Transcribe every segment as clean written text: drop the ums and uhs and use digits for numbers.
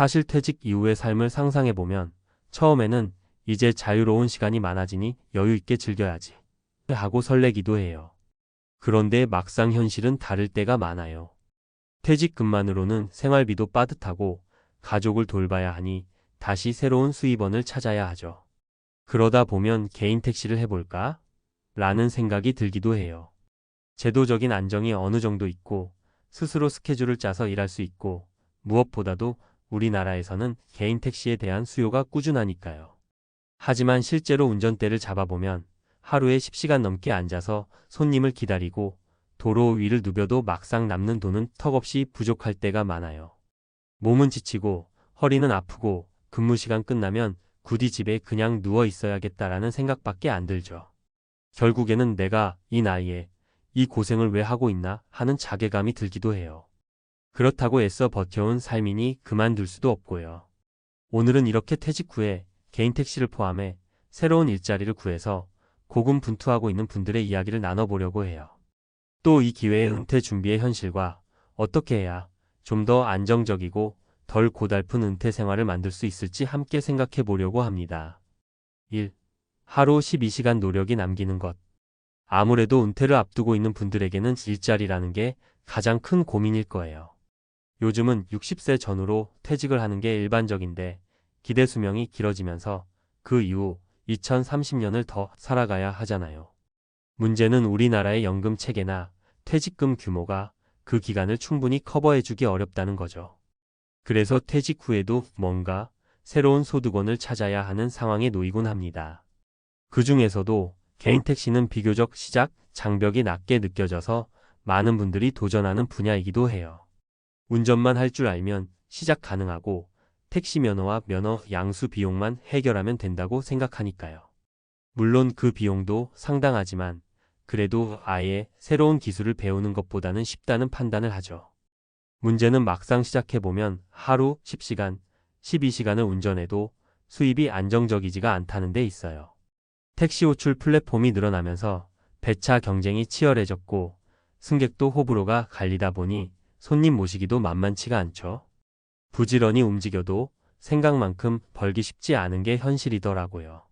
사실 퇴직 이후의 삶을 상상해보면 처음에는 이제 자유로운 시간이 많아지니 여유 있게 즐겨야지 하고 설레기도 해요. 그런데 막상 현실은 다를 때가 많아요. 퇴직금만으로는 생활비도 빠듯하고 가족을 돌봐야 하니 다시 새로운 수입원을 찾아야 하죠. 그러다 보면 개인 택시를 해볼까? 라는 생각이 들기도 해요. 제도적인 안정이 어느 정도 있고 스스로 스케줄을 짜서 일할 수 있고 무엇보다도 우리나라에서는 개인 택시에 대한 수요가 꾸준하니까요. 하지만 실제로 운전대를 잡아보면 하루에 10시간 넘게 앉아서 손님을 기다리고 도로 위를 누벼도 막상 남는 돈은 턱없이 부족할 때가 많아요. 몸은 지치고 허리는 아프고 근무 시간 끝나면 굳이 집에 그냥 누워 있어야겠다라는 생각밖에 안 들죠. 결국에는 내가 이 나이에 이 고생을 왜 하고 있나 하는 자괴감이 들기도 해요. 그렇다고 애써 버텨온 삶이니 그만둘 수도 없고요. 오늘은 이렇게 퇴직 후에 개인 택시를 포함해 새로운 일자리를 구해서 고군분투하고 있는 분들의 이야기를 나눠보려고 해요. 또 이 기회에 은퇴 준비의 현실과 어떻게 해야 좀 더 안정적이고 덜 고달픈 은퇴 생활을 만들 수 있을지 함께 생각해 보려고 합니다. 1. 하루 12시간 노력이 남기는 것. 아무래도 은퇴를 앞두고 있는 분들에게는 일자리라는 게 가장 큰 고민일 거예요. 요즘은 60세 전후로 퇴직을 하는 게 일반적인데 기대 수명이 길어지면서 그 이후 2030년을 더 살아가야 하잖아요. 문제는 우리나라의 연금 체계나 퇴직금 규모가 그 기간을 충분히 커버해주기 어렵다는 거죠. 그래서 퇴직 후에도 뭔가 새로운 소득원을 찾아야 하는 상황에 놓이곤 합니다. 그 중에서도 개인 택시는 비교적 시작 장벽이 낮게 느껴져서 많은 분들이 도전하는 분야이기도 해요. 운전만 할 줄 알면 시작 가능하고 택시 면허와 면허 양수 비용만 해결하면 된다고 생각하니까요. 물론 그 비용도 상당하지만 그래도 아예 새로운 기술을 배우는 것보다는 쉽다는 판단을 하죠. 문제는 막상 시작해보면 하루 10시간, 12시간을 운전해도 수입이 안정적이지가 않다는 데 있어요. 택시 호출 플랫폼이 늘어나면서 배차 경쟁이 치열해졌고 승객도 호불호가 갈리다 보니 손님 모시기도 만만치가 않죠. 부지런히 움직여도 생각만큼 벌기 쉽지 않은 게 현실이더라고요.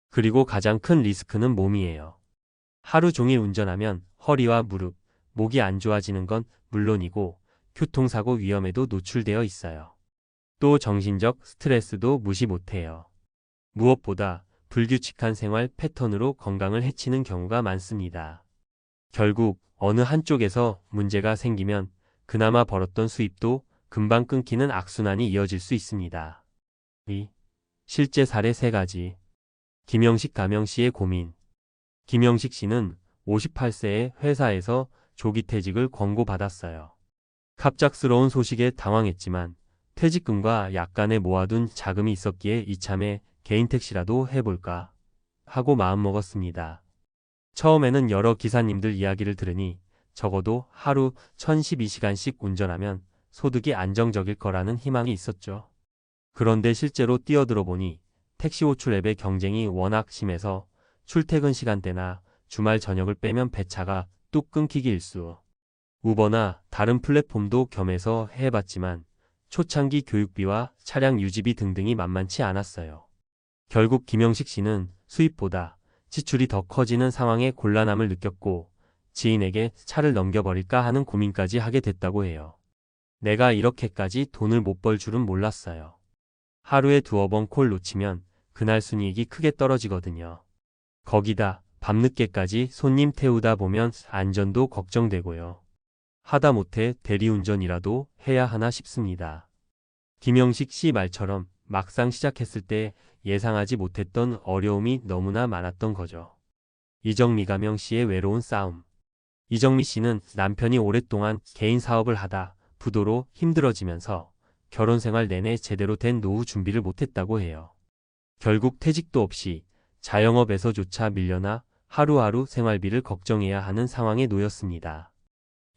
그리고 가장 큰 리스크는 몸이에요. 하루 종일 운전하면 허리와 무릎, 목이 안 좋아지는 건 물론이고 교통사고 위험에도 노출되어 있어요. 또 정신적 스트레스도 무시 못해요. 무엇보다 불규칙한 생활 패턴으로 건강을 해치는 경우가 많습니다. 결국 어느 한쪽에서 문제가 생기면 그나마 벌었던 수입도 금방 끊기는 악순환이 이어질 수 있습니다. 2. 실제 사례 3가지. 김영식 가명 씨의 고민. 김영식 씨는 58세에 회사에서 조기 퇴직을 권고받았어요. 갑작스러운 소식에 당황했지만 퇴직금과 약간의 모아둔 자금이 있었기에 이참에 개인 택시라도 해볼까 하고 마음먹었습니다. 처음에는 여러 기사님들 이야기를 들으니 적어도 하루 1012시간씩 운전하면 소득이 안정적일 거라는 희망이 있었죠. 그런데 실제로 뛰어들어 보니 택시 호출 앱의 경쟁이 워낙 심해서 출퇴근 시간대나 주말 저녁을 빼면 배차가 뚝 끊기기 일쑤. 우버나 다른 플랫폼도 겸해서 해봤지만 초창기 교육비와 차량 유지비 등등이 만만치 않았어요. 결국 김영식 씨는 수입보다 지출이 더 커지는 상황에 곤란함을 느꼈고 지인에게 차를 넘겨버릴까 하는 고민까지 하게 됐다고 해요. 내가 이렇게까지 돈을 못 벌 줄은 몰랐어요. 하루에 2번 콜 놓치면 그날 순이익이 크게 떨어지거든요. 거기다 밤늦게까지 손님 태우다 보면 안전도 걱정되고요. 하다못해 대리운전이라도 해야 하나 싶습니다. 김영식 씨 말처럼 막상 시작했을 때 예상하지 못했던 어려움이 너무나 많았던 거죠. 이정미 가명 씨의 외로운 싸움. 이정미 씨는 남편이 오랫동안 개인 사업을 하다 부도로 힘들어지면서 결혼 생활 내내 제대로 된 노후 준비를 못했다고 해요. 결국 퇴직도 없이 자영업에서조차 밀려나 하루하루 생활비를 걱정해야 하는 상황에 놓였습니다.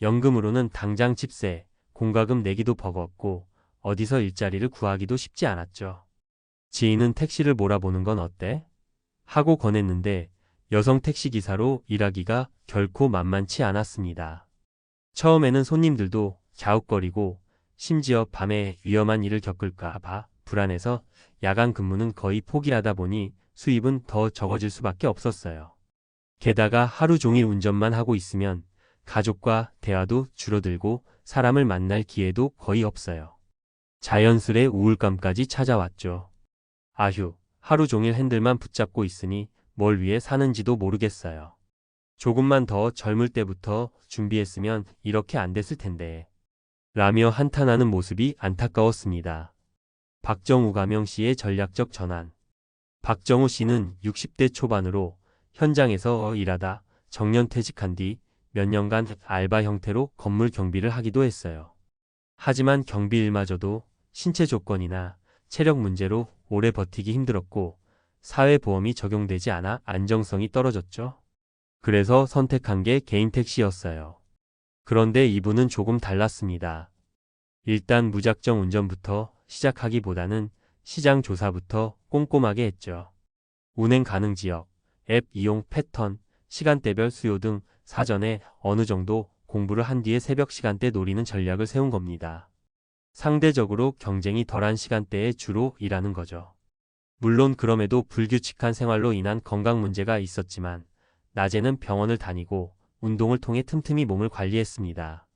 연금으로는 당장 집세, 공과금 내기도 버겁고 어디서 일자리를 구하기도 쉽지 않았죠. 지인은 택시를 몰아보는 건 어때? 하고 권했는데 여성 택시기사로 일하기가 결코 만만치 않았습니다. 처음에는 손님들도 갸웃거리고 심지어 밤에 위험한 일을 겪을까 봐 불안해서 야간 근무는 거의 포기하다 보니 수입은 더 적어질 수밖에 없었어요. 게다가 하루 종일 운전만 하고 있으면 가족과 대화도 줄어들고 사람을 만날 기회도 거의 없어요. 자연스레 우울감까지 찾아왔죠. 아휴, 하루 종일 핸들만 붙잡고 있으니 뭘 위해 사는지도 모르겠어요. 조금만 더 젊을 때부터 준비했으면 이렇게 안 됐을 텐데. 라며 한탄하는 모습이 안타까웠습니다. 박정우 가명 씨의 전략적 전환. 박정우 씨는 60대 초반으로 현장에서 일하다 정년퇴직한 뒤 몇 년간 알바 형태로 건물 경비를 하기도 했어요. 하지만 경비 일마저도 신체 조건이나 체력 문제로 오래 버티기 힘들었고 사회보험이 적용되지 않아 안정성이 떨어졌죠. 그래서 선택한 게 개인 택시였어요. 그런데 이분은 조금 달랐습니다. 일단 무작정 운전부터 시작하기보다는 시장 조사부터 꼼꼼하게 했죠. 운행 가능 지역, 앱 이용 패턴, 시간대별 수요 등 사전에 어느 정도 공부를 한 뒤에 새벽 시간대 노리는 전략을 세운 겁니다. 상대적으로 경쟁이 덜한 시간대에 주로 일하는 거죠. 물론 그럼에도 불규칙한 생활로 인한 건강 문제가 있었지만 낮에는 병원을 다니고 운동을 통해 틈틈이 몸을 관리했습니다.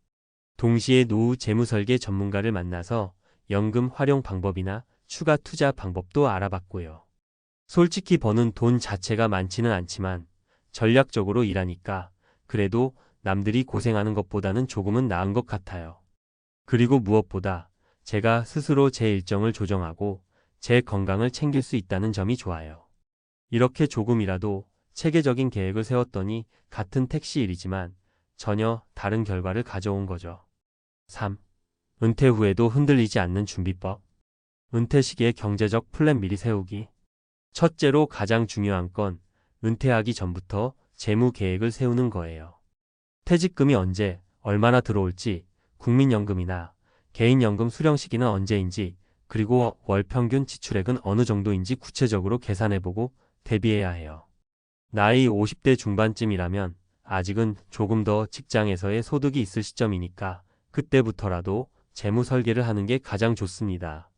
동시에 노후 재무설계 전문가를 만나서 연금 활용 방법이나 추가 투자 방법도 알아봤고요. 솔직히 버는 돈 자체가 많지는 않지만 전략적으로 일하니까 그래도 남들이 고생하는 것보다는 조금은 나은 것 같아요. 그리고 무엇보다 제가 스스로 제 일정을 조정하고 제 건강을 챙길 수 있다는 점이 좋아요. 이렇게 조금이라도 체계적인 계획을 세웠더니 같은 택시 일이지만 전혀 다른 결과를 가져온 거죠. 3. 은퇴 후에도 흔들리지 않는 준비법. 은퇴 시기의 경제적 플랜 미리 세우기. 첫째로 가장 중요한 건 은퇴하기 전부터 재무 계획을 세우는 거예요. 퇴직금이 언제, 얼마나 들어올지, 국민연금이나 개인연금 수령 시기는 언제인지, 그리고 월 평균 지출액은 어느 정도인지 구체적으로 계산해보고 대비해야 해요. 나이 50대 중반쯤이라면 아직은 조금 더 직장에서의 소득이 있을 시점이니까 그때부터라도 재무 설계를 하는 게 가장 좋습니다.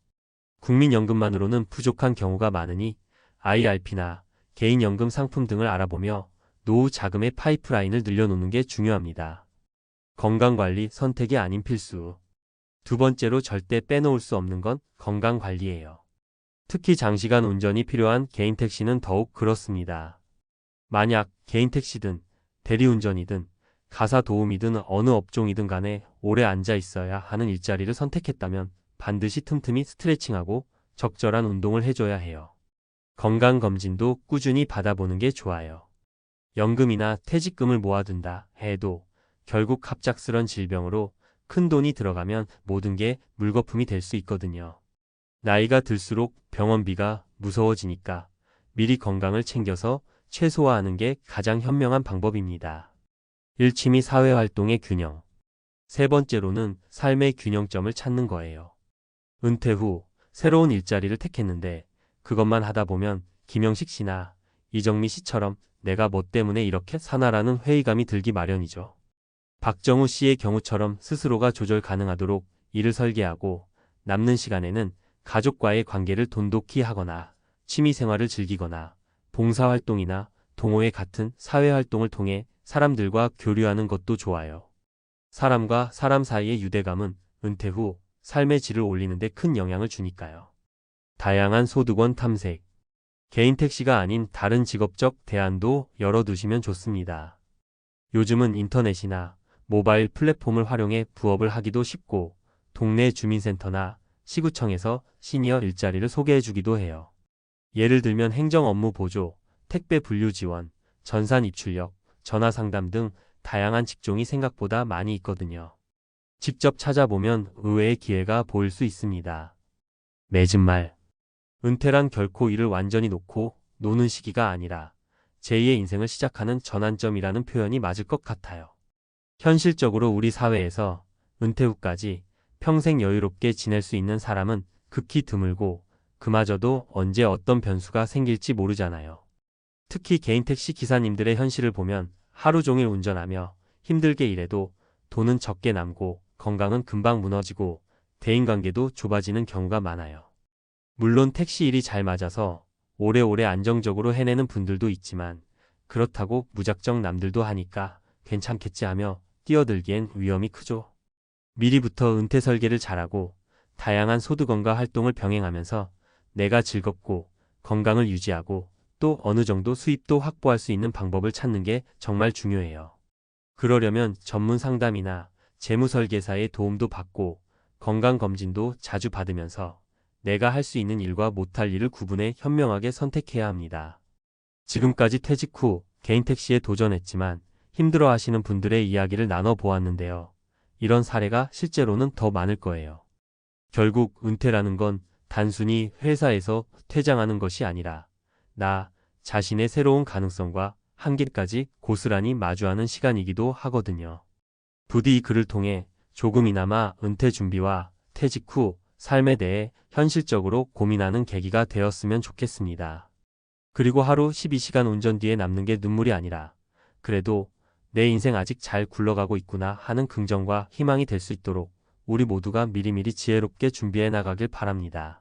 국민연금만으로는 부족한 경우가 많으니 IRP나 개인연금 상품 등을 알아보며 노후 자금의 파이프라인을 늘려놓는 게 중요합니다. 건강관리 선택이 아닌 필수. 두 번째로 절대 빼놓을 수 없는 건 건강관리예요. 특히 장시간 운전이 필요한 개인 택시는 더욱 그렇습니다. 만약 개인 택시든 대리운전이든 가사 도우미든 어느 업종이든 간에 오래 앉아 있어야 하는 일자리를 선택했다면 반드시 틈틈이 스트레칭하고 적절한 운동을 해줘야 해요. 건강검진도 꾸준히 받아보는 게 좋아요. 연금이나 퇴직금을 모아둔다 해도 결국 갑작스런 질병으로 큰 돈이 들어가면 모든 게 물거품이 될 수 있거든요. 나이가 들수록 병원비가 무서워지니까 미리 건강을 챙겨서 최소화하는 게 가장 현명한 방법입니다. 일취미 사회활동의 균형. 세 번째로는 삶의 균형점을 찾는 거예요. 은퇴 후 새로운 일자리를 택했는데 그것만 하다 보면 김영식 씨나 이정미 씨처럼 내가 뭐 때문에 이렇게 사나라는 회의감이 들기 마련이죠. 박정우 씨의 경우처럼 스스로가 조절 가능하도록 일을 설계하고 남는 시간에는 가족과의 관계를 돈독히 하거나 취미생활을 즐기거나 봉사활동이나 동호회 같은 사회활동을 통해 사람들과 교류하는 것도 좋아요. 사람과 사람 사이의 유대감은 은퇴 후 삶의 질을 올리는 데 큰 영향을 주니까요. 다양한 소득원 탐색. 개인 택시가 아닌 다른 직업적 대안도 열어두시면 좋습니다. 요즘은 인터넷이나 모바일 플랫폼을 활용해 부업을 하기도 쉽고 동네 주민센터나 시구청에서 시니어 일자리를 소개해주기도 해요. 예를 들면 행정 업무 보조, 택배 분류 지원, 전산 입출력, 전화 상담 등 다양한 직종이 생각보다 많이 있거든요. 직접 찾아보면 의외의 기회가 보일 수 있습니다. 맺은 말. 은퇴란 결코 일을 완전히 놓고 노는 시기가 아니라 제2의 인생을 시작하는 전환점이라는 표현이 맞을 것 같아요. 현실적으로 우리 사회에서 은퇴 후까지 평생 여유롭게 지낼 수 있는 사람은 극히 드물고 그마저도 언제 어떤 변수가 생길지 모르잖아요. 특히 개인 택시 기사님들의 현실을 보면 하루 종일 운전하며 힘들게 일해도 돈은 적게 남고 건강은 금방 무너지고 대인관계도 좁아지는 경우가 많아요. 물론 택시 일이 잘 맞아서 오래오래 안정적으로 해내는 분들도 있지만 그렇다고 무작정 남들도 하니까 괜찮겠지 하며 뛰어들기엔 위험이 크죠. 미리부터 은퇴 설계를 잘하고 다양한 소득원가 활동을 병행하면서 내가 즐겁고 건강을 유지하고 또 어느 정도 수입도 확보할 수 있는 방법을 찾는 게 정말 중요해요. 그러려면 전문 상담이나 재무설계사의 도움도 받고 건강검진도 자주 받으면서 내가 할 수 있는 일과 못할 일을 구분해 현명하게 선택해야 합니다. 지금까지 퇴직 후 개인 택시에 도전했지만 힘들어 하시는 분들의 이야기를 나눠보았는데요. 이런 사례가 실제로는 더 많을 거예요. 결국 은퇴라는 건 단순히 회사에서 퇴장하는 것이 아니라 나 자신의 새로운 가능성과 한계까지 고스란히 마주하는 시간이기도 하거든요. 부디 이 글을 통해 조금이나마 은퇴 준비와 퇴직 후 삶에 대해 현실적으로 고민하는 계기가 되었으면 좋겠습니다. 그리고 하루 12시간 운전 뒤에 남는 게 눈물이 아니라 그래도 내 인생 아직 잘 굴러가고 있구나 하는 긍정과 희망이 될 수 있도록 우리 모두가 미리미리 지혜롭게 준비해 나가길 바랍니다.